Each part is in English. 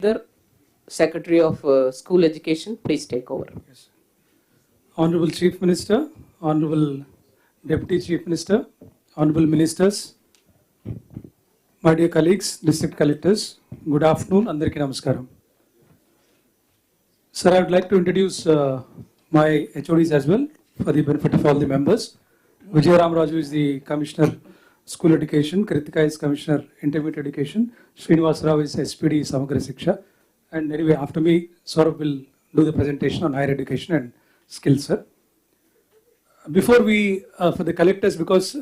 The Secretary of School Education, please take over. Yes. Honorable Chief Minister, Honorable Deputy Chief Minister, Honorable Ministers, my dear colleagues, District Collectors, good afternoon, Andariki Namaskaram. Sir, I would like to introduce my HODs as well for the benefit of all the members. Vijay Ramaraju is the Commissioner School Education, Kritika is Commissioner Intermediate Education, Srinivas Rao is SPD Samagra Shiksha, and anyway after me Saurabh will do the presentation on higher education and skills, sir. Before we, for the collectors, because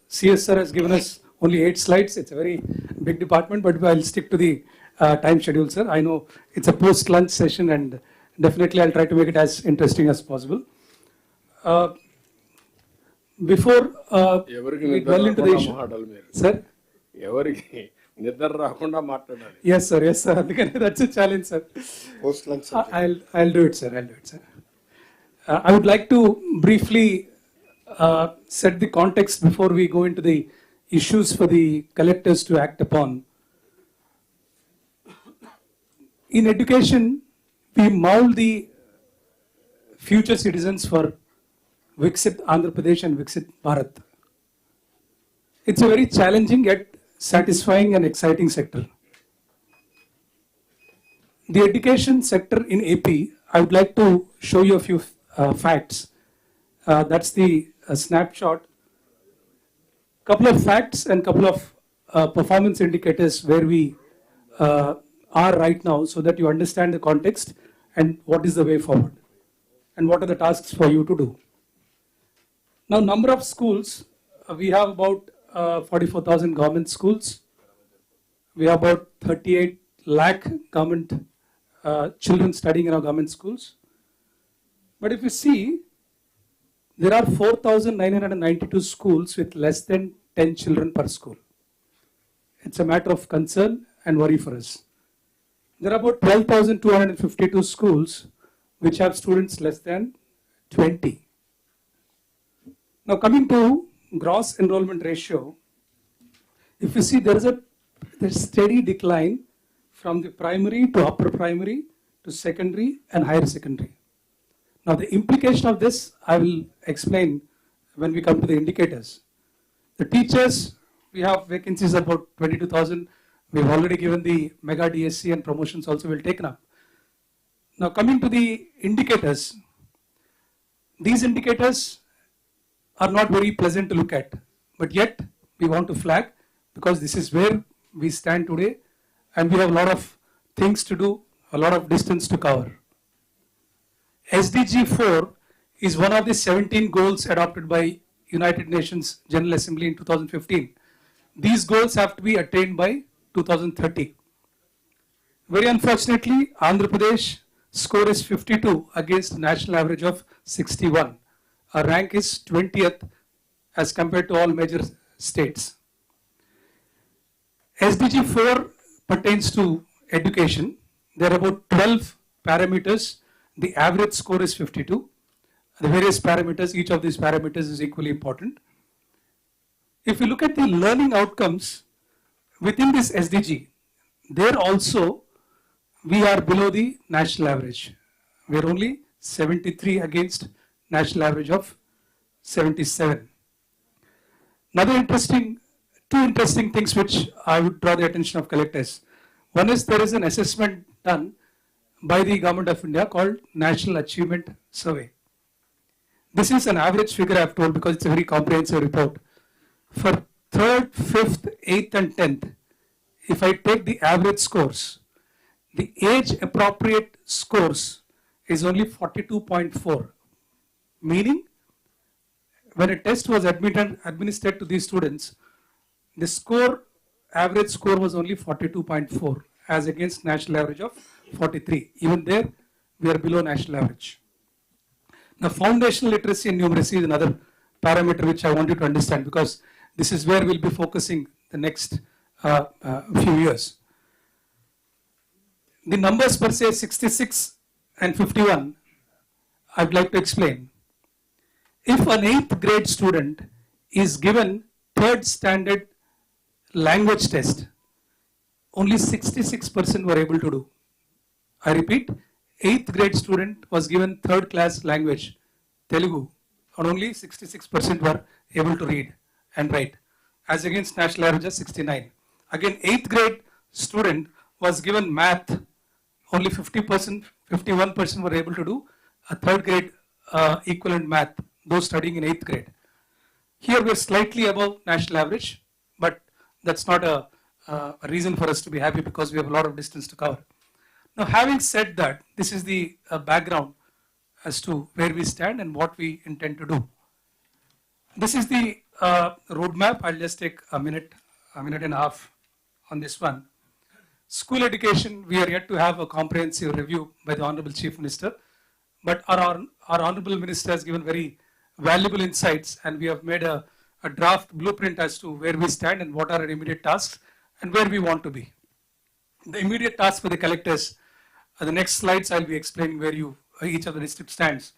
CS sir has given us only 8 slides, it's a very big department, but I'll stick to the time schedule, sir. I know it's a post-lunch session and definitely I'll try to make it as interesting as possible. Before we dwell into the issue, sir. Yes, sir. Yes, sir. That's a challenge, sir. Post-lunch. I'll do it, sir. I'll do it, sir. I would like to briefly set the context before we go into the issues for the collectors to act upon. In education, we mold the future citizens for Viksit Andhra Pradesh and Viksit Bharat. It's a very challenging yet satisfying and exciting sector. The education sector in AP, I would like to show you a few facts. That's the snapshot. Couple of facts and couple of performance indicators where we are right now, so that you understand the context and what is the way forward and what are the tasks for you to do. Now, number of schools, we have about 44,000 government schools. We have about 38 lakh government children studying in our government schools. But if you see, there are 4,992 schools with less than 10 children per school. It's a matter of concern and worry for us. There are about 12,252 schools which have students less than 20. Now, coming to gross enrollment ratio, if you see, there's a steady decline from the primary to upper primary to secondary and higher secondary. Now, the implication of this I will explain when we come to the indicators. The teachers, we have vacancies about 22,000. We've already given the mega DSC and promotions also will taken up. Now, coming to the indicators, these indicators are not very pleasant to look at, but yet we want to flag because this is where we stand today and we have a lot of things to do, a lot of distance to cover. SDG 4 is one of the 17 goals adopted by United Nations General Assembly in 2015. These goals have to be attained by 2030. Very unfortunately, Andhra Pradesh score is 52 against national average of 61. Our rank is 20th as compared to all major states. SDG 4 pertains to education. There are about 12 parameters. The average score is 52. The various parameters, each of these parameters is equally important. If you look at the learning outcomes within this SDG, there also we are below the national average. We are only 73 against national average of 77. Another two interesting things which I would draw the attention of collectors. One is there is an assessment done by the Government of India called National Achievement Survey. This is an average figure I have told because it's a very comprehensive report. For 3rd, 5th, 8th and 10th, if I take the average scores, the age appropriate scores is only 42.4. Meaning, when a test was administered to these students, the average score was only 42.4 as against national average of 43. Even there, we are below national average. Now, foundational literacy and numeracy is another parameter which I want you to understand because this is where we'll be focusing the next few years. The numbers per se 66 and 51, I'd like to explain. If an 8th grade student is given 3rd standard language test, only 66% were able to do. I repeat, 8th grade student was given third class language, Telugu, and only 66% were able to read and write, as against national average of 69. Again, 8th grade student was given math, only 50%, 51% were able to do a third grade equivalent math, those studying in 8th grade. Here we are slightly above national average, but that's not a reason for us to be happy because we have a lot of distance to cover. Now, having said that, this is the background as to where we stand and what we intend to do. This is the roadmap. I'll just take a minute and a half on this one. School education, we are yet to have a comprehensive review by the Honorable Chief Minister, but our Honorable Minister has given very valuable insights, and we have made a draft blueprint as to where we stand and what are our immediate tasks and where we want to be. The immediate task for the collectors, the next slides I'll be explaining where each of the district stands.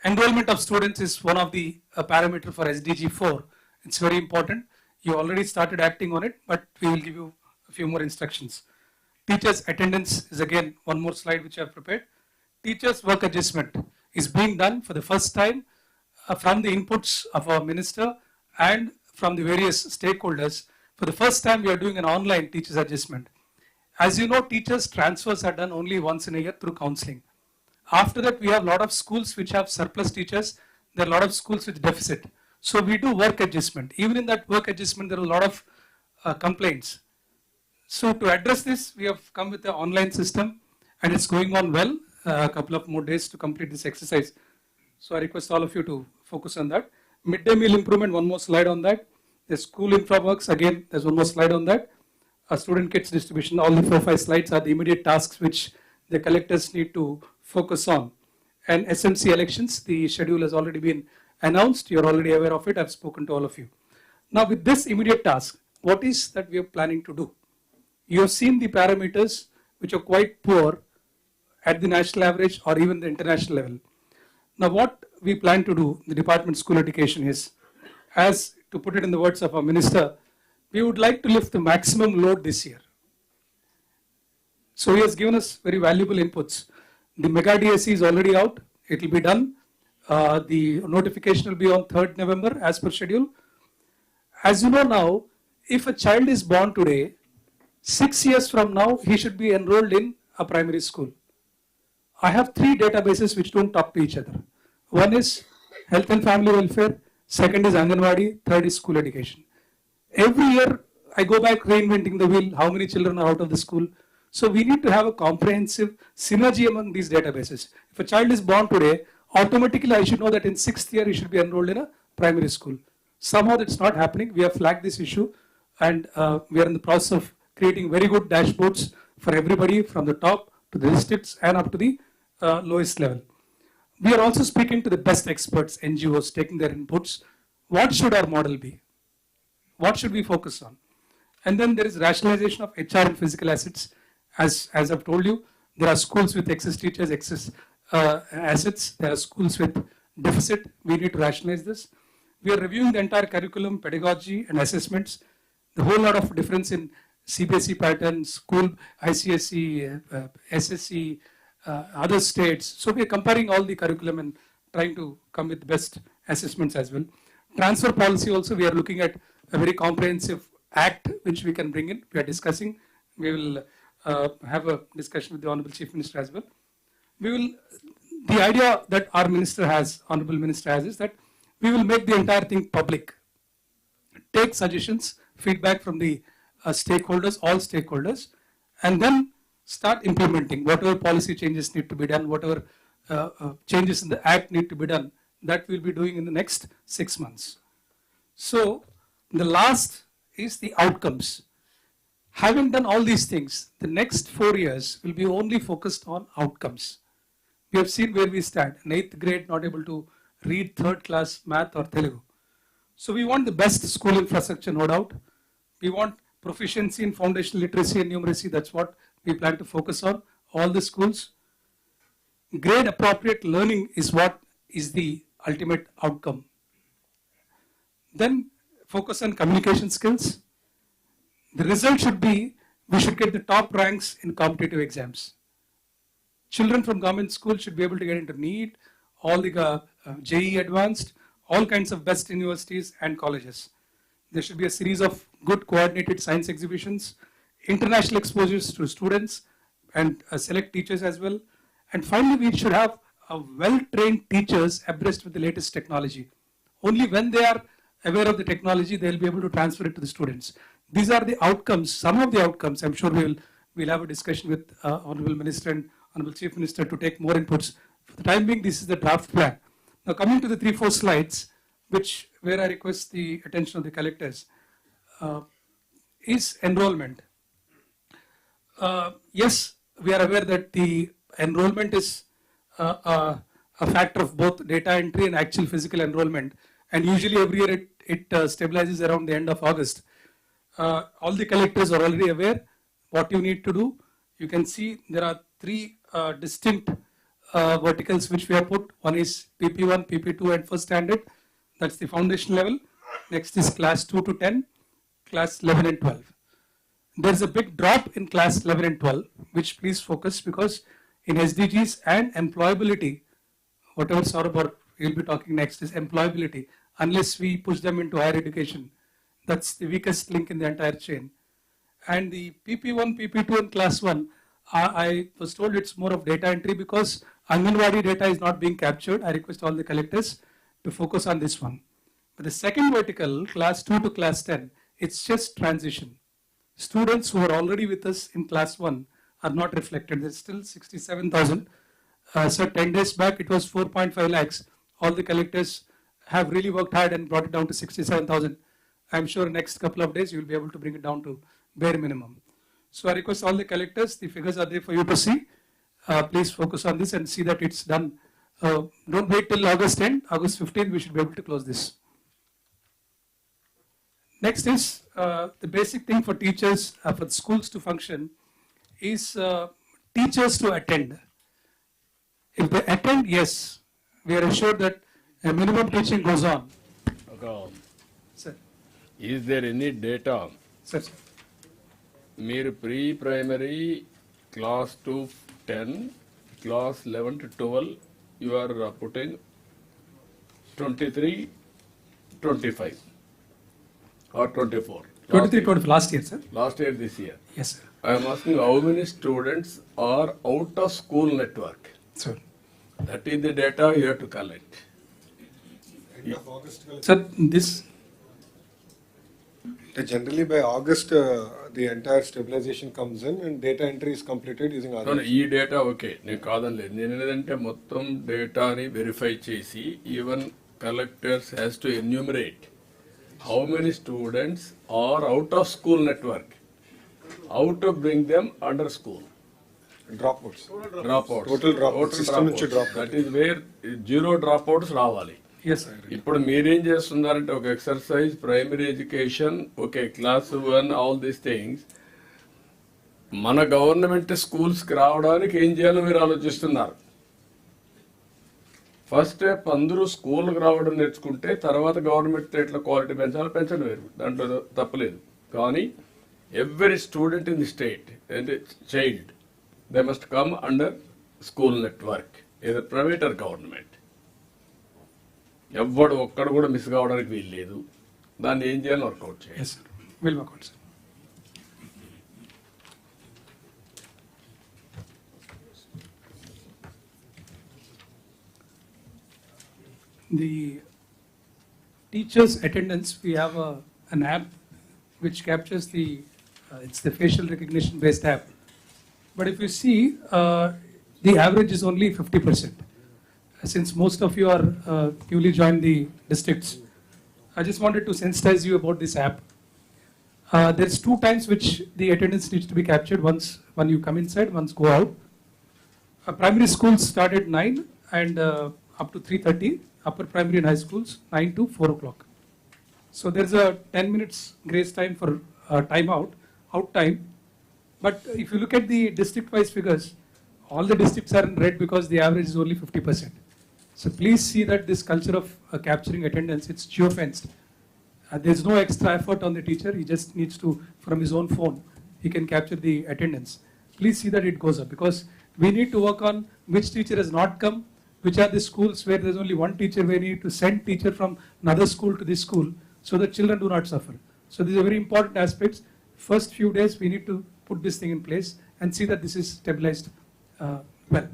Enrollment of students is one of the parameter for SDG 4. It's very important. You already started acting on it, but we will give you a few more instructions. Teachers' attendance is again one more slide which I have prepared. Teachers' work adjustment is being done for the first time from the inputs of our minister and from the various stakeholders. For the first time, we are doing an online teachers' adjustment. As you know, teachers' transfers are done only once in a year through counseling. After that, we have a lot of schools which have surplus teachers. There are a lot of schools with deficit. So we do work adjustment. Even in that work adjustment, there are a lot of complaints. So to address this, we have come with the online system, and it's going on well. A couple of more days to complete this exercise. So I request all of you to focus on that. Midday meal improvement, one more slide on that. The school infra works, again, there's one more slide on that. Student kits distribution, all the 4-5 slides are the immediate tasks which the collectors need to focus on. And SMC elections, the schedule has already been announced. You're already aware of it. I've spoken to all of you. Now with this immediate task, what is that we are planning to do? You have seen the parameters which are quite poor at the national average or even the international level. Now what we plan to do, the Department of School Education, is, as to put it in the words of our minister, we would like to lift the maximum load this year. So he has given us very valuable inputs. The mega DSC is already out. It will be done. The notification will be on 3rd November as per schedule. As you know now, if a child is born today, 6 years from now, he should be enrolled in a primary school. I have 3 databases which don't talk to each other. One is health and family welfare, second is Anganwadi, third is school education. Every year I go back reinventing the wheel, how many children are out of the school. So we need to have a comprehensive synergy among these databases. If a child is born today, automatically I should know that in 6th year he should be enrolled in a primary school. Somehow that's not happening. We have flagged this issue, and we are in the process of creating very good dashboards for everybody from the top to the districts and up to the lowest level. We are also speaking to the best experts, NGOs, taking their inputs. What should our model be? What should we focus on? And then there is rationalization of HR and physical assets. As I've told you, there are schools with excess teachers, excess assets. There are schools with deficit. We need to rationalize this. We are reviewing the entire curriculum, pedagogy, and assessments. The whole lot of difference in CBSE patterns, school, ICSE, SSE, other states. So we are comparing all the curriculum and trying to come with the best assessments as well. Transfer policy also, we are looking at a very comprehensive act which we can bring in. We are discussing. We will have a discussion with the Honorable Chief Minister as well. The idea that our minister has, Honorable Minister has, is that we will make the entire thing public. Take suggestions, feedback from the stakeholders, all stakeholders, and then start implementing whatever policy changes need to be done, whatever changes in the act need to be done. That we'll be doing in the next 6 months. So the last is the outcomes. Having done all these things, the next 4 years will be only focused on outcomes. We have seen where we stand. In 8th grade, not able to read 3rd class math or Telugu. So we want the best school infrastructure, no doubt. We want proficiency in foundational literacy and numeracy. That's what we plan to focus on, all the schools. Grade appropriate learning is what is the ultimate outcome. Then focus on communication skills. The result should be, we should get the top ranks in competitive exams. Children from government schools should be able to get into NEET, all the JEE advanced, all kinds of best universities and colleges. There should be a series of good coordinated science exhibitions, international exposures to students and select teachers as well. And finally, we should have well-trained teachers abreast with the latest technology. Only when they are aware of the technology, they will be able to transfer it to the students. These are the outcomes, some of the outcomes. I'm sure we'll have a discussion with Honorable Minister and Honorable Chief Minister to take more inputs. For the time being, this is the draft plan. Now coming to the 3-4 slides, where I request the attention of the collectors, is enrollment. Yes, we are aware that the enrollment is a factor of both data entry and actual physical enrollment, and usually every year it stabilizes around the end of August. All the collectors are already aware what you need to do. You can see there are 3 distinct verticals which we have put. One is PP1, PP2 and first standard. That's the foundation level. Next is class 2 to 10, class 11 and 12. There's a big drop in class 11 and 12, which please focus, because in SDGs and employability, whatever Saurabh or we'll be talking next is employability. Unless we push them into higher education, that's the weakest link in the entire chain. And the PP1, PP2 and class 1, I was told it's more of data entry because Anganwadi data is not being captured. I request all the collectors to focus on this one. But the second vertical, class 2 to class 10, it's just transition. Students who are already with us in class 1 are not reflected. There's still 67,000. So 10 days back, it was 4.5 lakhs. All the collectors have really worked hard and brought it down to 67,000. I'm sure next couple of days, you'll be able to bring it down to bare minimum. So I request all the collectors, the figures are there for you to see. Please focus on this and see that it's done. Don't wait till August 10, August 15, we should be able to close this. Next is the basic thing for teachers, for the schools to function, is teachers to attend. If they attend, yes, we are assured that a minimum teaching goes on. Okay. Sir. Is there any data? Sir. Mere pre-primary class 2 10, class 11 to 12, you are putting 23, 25 or 24. 23, 25 last year, sir. Last year, this year. Yes, sir. I am asking how many students are out of school network. Sir. That is the data you have to collect. End of August. Sir, this. Generally by August, the entire stabilization comes in and data entry is completed using No, August. ఈ data okay నేను కాదనలేదు నేను ఏంటంటే మొత్తం డేటాని verify చేసి even collectors has to enumerate how many students are out of school network how to bring them under school Dropouts. Dropouts Total dropout. System నుంచి drop. That is where zero dropouts రావాలి. Yes, sir. ఇప్పుడు మీరేం చేస్తున్నారంటే ఒక exercise primary education okay class 1 all these things మన government స్కూల్స్కి రావడానికి ఏం చేయాలో మీరు ఆలోచిస్తున్నారు. ఫస్ట్ స్టెప్ అందరూ స్కూల్కి రావడం నేర్చుకుంటే తర్వాత గవర్నమెంట్ ఎట్లా క్వాలిటీ పెంచాలో పెంచడం వేరు, దాంట్లో తప్పలేదు. కానీ every student in the state అంటే child they must come under school network ఏదో ప్రైవేట్ ఆర్ గవర్నమెంట్. ఎవ్వడు ఒక్కడు కూడా మిస్ కావడానికి వీలు లేదు. దాన్ని ఏం చేయాలని వర్కౌట్ చేయాలి. Yes, sir. Will work out, sir. The teachers' attendance, we have an app which captures it's the facial recognition based app. But if you see, the average is only 50%. Since most of you are newly joined the districts, I just wanted to sensitize you about this app. There's 2 times which the attendance needs to be captured. Once when you come inside, once go out. Primary schools start at 9 and up to 3:30. Upper primary and high schools 9 to 4 o'clock. So there's a 10 minutes grace time for out time. But if you look at the district-wise figures, all the districts are in red because the average is only 50%. So please see that this culture of capturing attendance, it's geo-fenced. There's no extra effort on the teacher. He just needs to, from his own phone, he can capture the attendance. Please see that it goes up because We need to work on which teacher has not come, which are the schools where there's only one teacher, where we need to send teacher from another school to this school so that children do not suffer. So these are very important aspects. First few days we need to put this thing in place and see that this is stabilized well.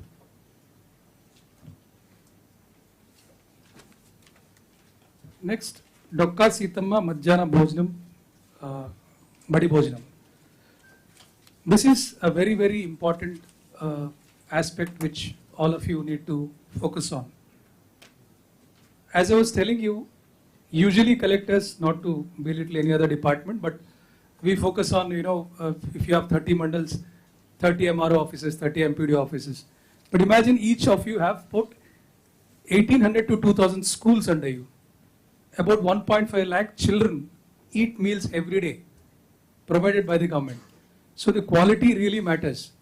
Next, Dokka Sithamma Madhyana Bhojanam, Badi Bhojanam. This is a very, very important aspect which all of you need to focus on. As I was telling you, usually collectors, not to belittle any other department, but we focus on, if you have 30 mandals, 30 MRO offices, 30 MPD offices. But imagine each of you have put 1800 to 2000 schools under you. About 1.5 lakh children eat meals every day provided by the government. So the quality really matters.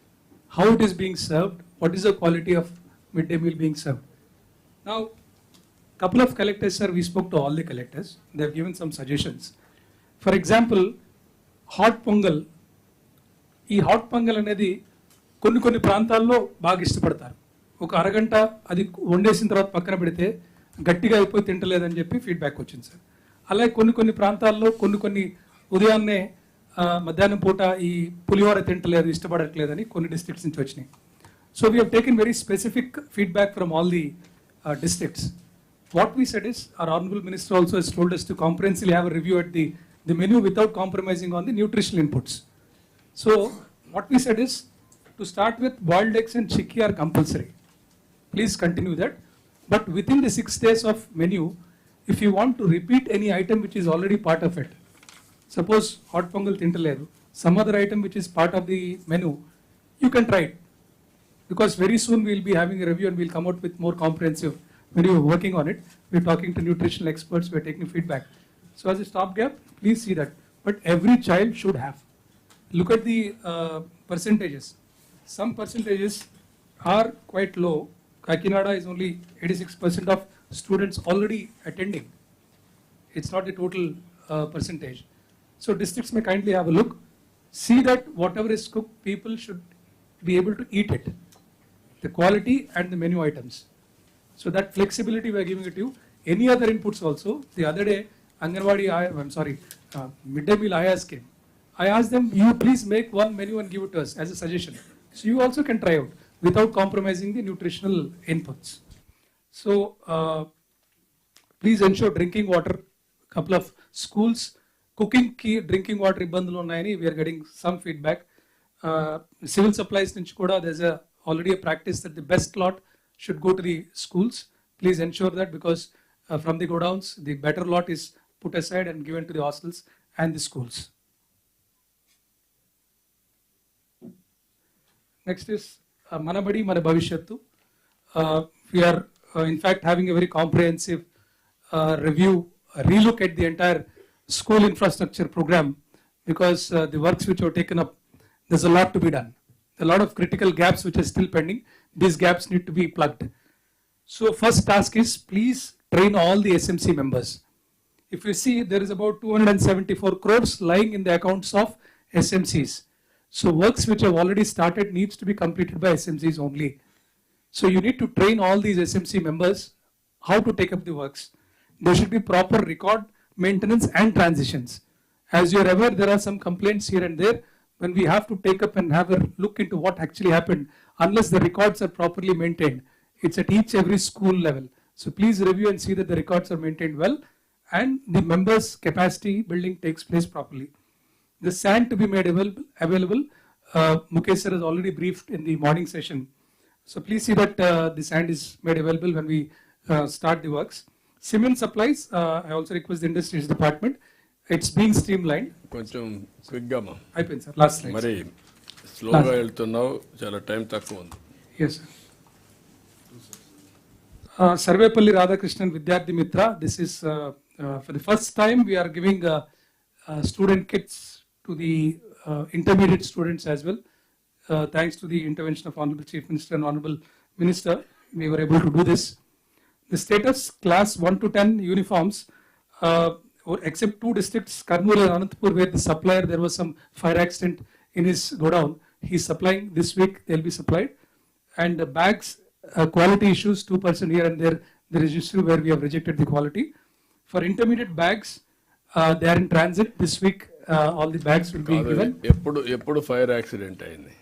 How it is being served, what is the quality of midday meal being served. Now, couple of collectors, sir, we spoke to all the collectors. They have given some suggestions. For example, hot pongal. ఈ hot pongal అనేది కొన్ని ప్రాంతాల్లో బాగా ఇష్టపడతారు. ఒక అరగంట అది వండేసిన తర్వాత పక్కన పెడితే గట్టిగా అయిపోయి తింటలేదని చెప్పి ఫీడ్బ్యాక్ వచ్చింది సార్. అలాగే కొన్ని ప్రాంతాల్లో కొన్ని ఉదయాన్నే మధ్యాహ్నం పూట ఈ పులిహోర తింటలేదు, ఇష్టపడట్లేదని కొన్ని డిస్ట్రిక్ట్స్ నుంచి వచ్చినాయి. So we have taken very specific feedback from all the districts. What we said is, our Honorable Minister also has told us to comprehensively have a review at the menu without compromising on the nutritional inputs. So what we said is, to start with, boiled eggs and chickpea are compulsory. Please continue that. But within the 6 days of menu, if you want to repeat any item which is already part of it, suppose hot pongal tintaledu, some other item which is part of the menu, you can try it. Because very soon we'll be having a review and we'll come out with more comprehensive. When you're working on it, we're talking to nutritional experts, we're taking feedback. So as a stopgap, please see that. But every child should have. Look at the percentages. Some percentages are quite low. Kakinada is only 86% of students already attending. It's not the total percentage. So districts may kindly have a look. See that whatever is cooked, people should be able to eat it. The quality and the menu items. So that flexibility we are giving it to you. Any other inputs also. The other day, midday meal IAS came. I asked them, you please make one menu and give it to us as a suggestion. So you also can try out without compromising the nutritional inputs. So please ensure drinking water. Couple of schools, cooking key, drinking water ibbandulu unnayani, we are getting some feedback. Civil supplies nunchi kuda there's already a practice that the best lot should go to the schools. Please ensure that, because from the godowns, the better lot is put aside and given to the hostels and the schools. Next is Manabadi Mana Bhavishyattu. We are in fact having a very comprehensive review, relook at the entire school infrastructure program, because the works which are taken up, there's a lot to be done. A lot of critical gaps which are still pending. These gaps need to be plugged. So first task is, please train all the SMC members. If you see, there is about 274 crores lying in the accounts of SMCs. So works which have already started needs to be completed by SMCs only. So you need to train all these SMC members how to take up the works. There should be proper record maintenance and transitions. As you are aware, there are some complaints here and there. When we have to take up and have a look into what actually happened, unless the records are properly maintained, it's at every school level. So please review and see that the records are maintained well and the members' capacity building takes place properly. The sand to be made available, Mukesh sir has already briefed in the morning session. So please see that the sand is made available when we start the works. Cement supplies, I also request the industries department. It's being streamlined. కొంచెం క్విక్గా మా అయిపోయింది sir, last slide. మరి స్లోగా వెళ్తున్నావు, చాలా time తక్కువ ఉంది. Yes, sir. Sarvepalli Radhakrishnan Vidyarthi Mitra. This is for the first time we are giving student kits to the intermediate students as well. Thanks to the intervention of Honorable Chief Minister and Honorable Minister, we were able to do this. The status class 1 to 10 uniforms, except 2 districts, Karnool and Anantapur, where the supplier, there was some fire accident in his godown. He's supplying this week, they'll be supplied. And the bags, quality issues, 2% here and there. There is issue where we have rejected the quality. For intermediate bags, they are in transit this week. All the bags will be given. ఎప్పుడు fire accident అయింది?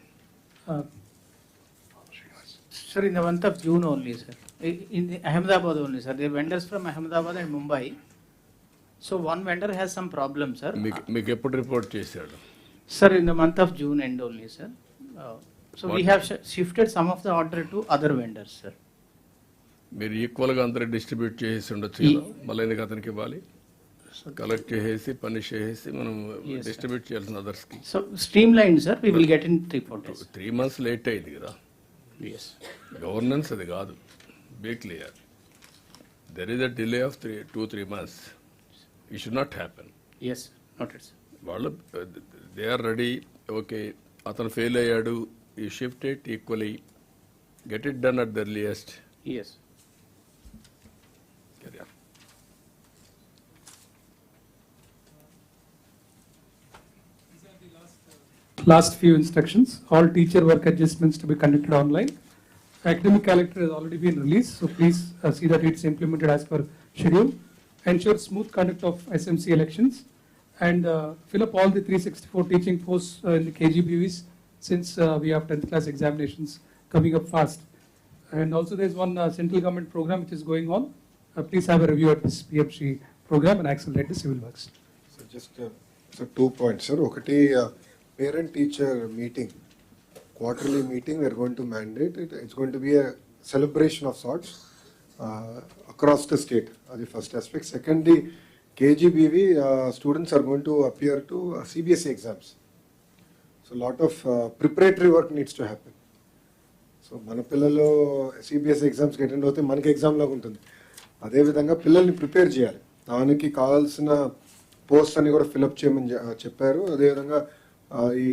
Sir, in the month of June only, sir. In Ahmedabad only, sir. They are vendors from Ahmedabad and Mumbai. So one vendor has some problem, sir. మీకు ఎప్పుడు report చేశాడు? Sir, in the month of June end only, sir. So we have shifted some of the order to other vendors, sir. మీరు ఈక్వల్గా అందరూ distribute చేసి ఉండొచ్చు కదా, మళ్ళీ ఎందుకు అతనికి ఇవ్వాలి? కలెక్ట్ చేసేసి పనిష్ చేసేసి మనం డిస్ట్రిబ్యూట్ చేయాల్సిన అదర్స్కి. So streamlined, sir. We will get in 3-4 days. 3 months late అయింది కదా. Yes. గవర్నెన్స్ అది కాదు. Be clear. There is a delay of 2-3 months. It should not happen. Yes, noted, sir. వాళ్ళు దే ఆర్ రెడీ. ఓకే, అతను fail అయ్యాడు, ఈ shift it equally, get it done at the earliest. Yes. Last few instructions. All teacher work adjustments to be conducted online. Academic calendar has already been released, so please see that it's implemented as per schedule. Ensure smooth conduct of SMC elections and fill up all the 364 teaching posts in the KGBVs since we have 10th class examinations coming up fast. And also there's one central government program which is going on. Please have a review at this PFC program and accelerate the civil works. So just so 2 points, sir. Okati parent-teacher meeting, quarterly meeting, we are going to mandate it. It's going to be a celebration of sorts across the state. That's the first aspect. Secondly, KGBV students are going to appear to CBSE exams. So a lot of preparatory work needs to happen. So మన పిల్లలు CBSE ఎగ్జామ్స్కి attend అవుతే మనకి exam లాగా ఉంటుంది. అదేవిధంగా పిల్లల్ని prepare చేయాలి, దానికి కావాల్సిన పోస్ట్ అని కూడా ఫిలప్ చేయమని చెప్పారు. అదేవిధంగా ఈ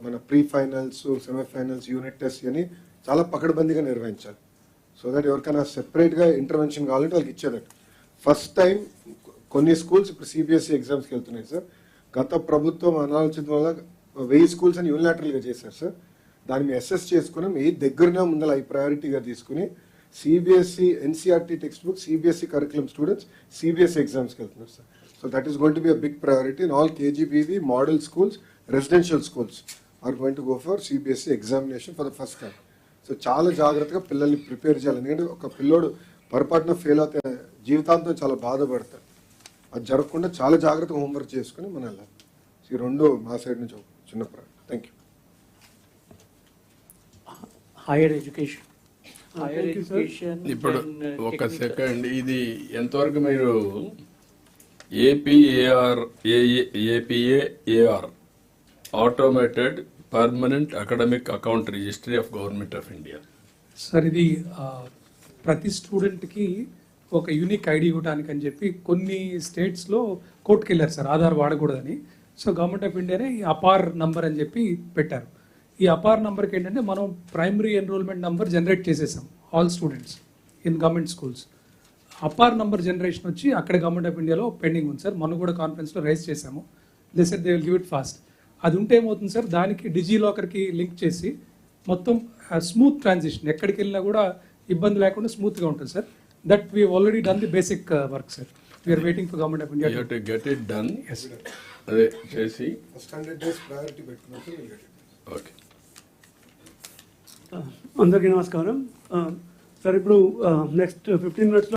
మన pre finals, semifinals, unit test అని చాలా పకడ్బందీగా నిర్వహించాలి. సో దట్ ఎవరికైనా సెపరేట్గా ఇంటర్వెన్షన్ కావాలంటే వాళ్ళకి ఇచ్చేదట. ఫస్ట్ టైం కొన్ని స్కూల్స్ ఇప్పుడు సిబిఎస్ఈ ఎగ్జామ్స్కి వెళ్తున్నాయి సార్. గత ప్రభుత్వం అనాలోచిత వల్ల 1000 స్కూల్స్ అని యూనిలాటరల్గా చేశారు సార్. దాన్ని అసెస్ చేసుకుని మీ దగ్గరనే ముందర ఈ ప్రయారిటీగా తీసుకుని CBSE NCERT text book, CBSE curriculum students CBSE ఎగ్జామ్స్కి వెళ్తున్నారు sir. So that is going to be a big priority in all KGBV model schools, residential schools are going to go for CBSE examination for the first time. సో చాలా జాగ్రత్తగా పిల్లల్ని prepare చేయాలి. ఎందుకంటే ఒక పిల్లోడు పొరపాటున ఫెయిల్ అవుతే జీవితాంతం చాలా బాధపడతారు. అది జరగకుండా చాలా జాగ్రత్తగా హోంవర్క్ చేసుకుని మనం వెళ్ళాలి. ఈ రెండు మా సైడ్ నుంచి చిన్న priority. Thank you. Higher education. Higher education. ఇప్పుడు ఒక సెకండ్, ఇది ఎంతవరకు మీరు APAR automated permanent academic account registry of government of India? Sir ఇది ప్రతి స్టూడెంట్కి ఒక యూనిక్ ఐడి ఇవ్వడానికి అని చెప్పి కొన్ని స్టేట్స్లో కోర్టుకు వెళ్ళారు సార్, ఆధార్ వాడకూడదని. సో గవర్నమెంట్ ఆఫ్ ఇండియానే ఈ అపార్ నంబర్ అని చెప్పి పెట్టారు. ఈ అపార్ నంబర్కి ఏంటంటే మనం ప్రైమరీ ఎన్రోల్మెంట్ నంబర్ జనరేట్ చేసేసాం all students in government schools. APAR number generation వచ్చి అక్కడ గవర్నమెంట్ ఆఫ్ ఇండియాలో పెండింగ్ ఉంది సార్. మనం కూడా కాన్ఫరెన్స్లో రైజ్ చేసాము. They said they will give it fast. అది ఉంటే ఏమవుతుంది సార్, దానికి డిజీ లాకర్కి లింక్ చేసి మొత్తం స్మూత్ ట్రాన్సిషన్, ఎక్కడికి వెళ్ళినా కూడా ఇబ్బంది లేకుండా స్మూత్గా ఉంటుంది sir. That we already done the basic work sir. We are waiting for government of India to get it done. అదే చేసి ఫస్ట్ 100 days ప్రయారిటీ పెట్టుకున్నప్పుడు ఓకే. అందరికీ నమస్కారం సార్. ఇప్పుడు నెక్స్ట్ 15 minutes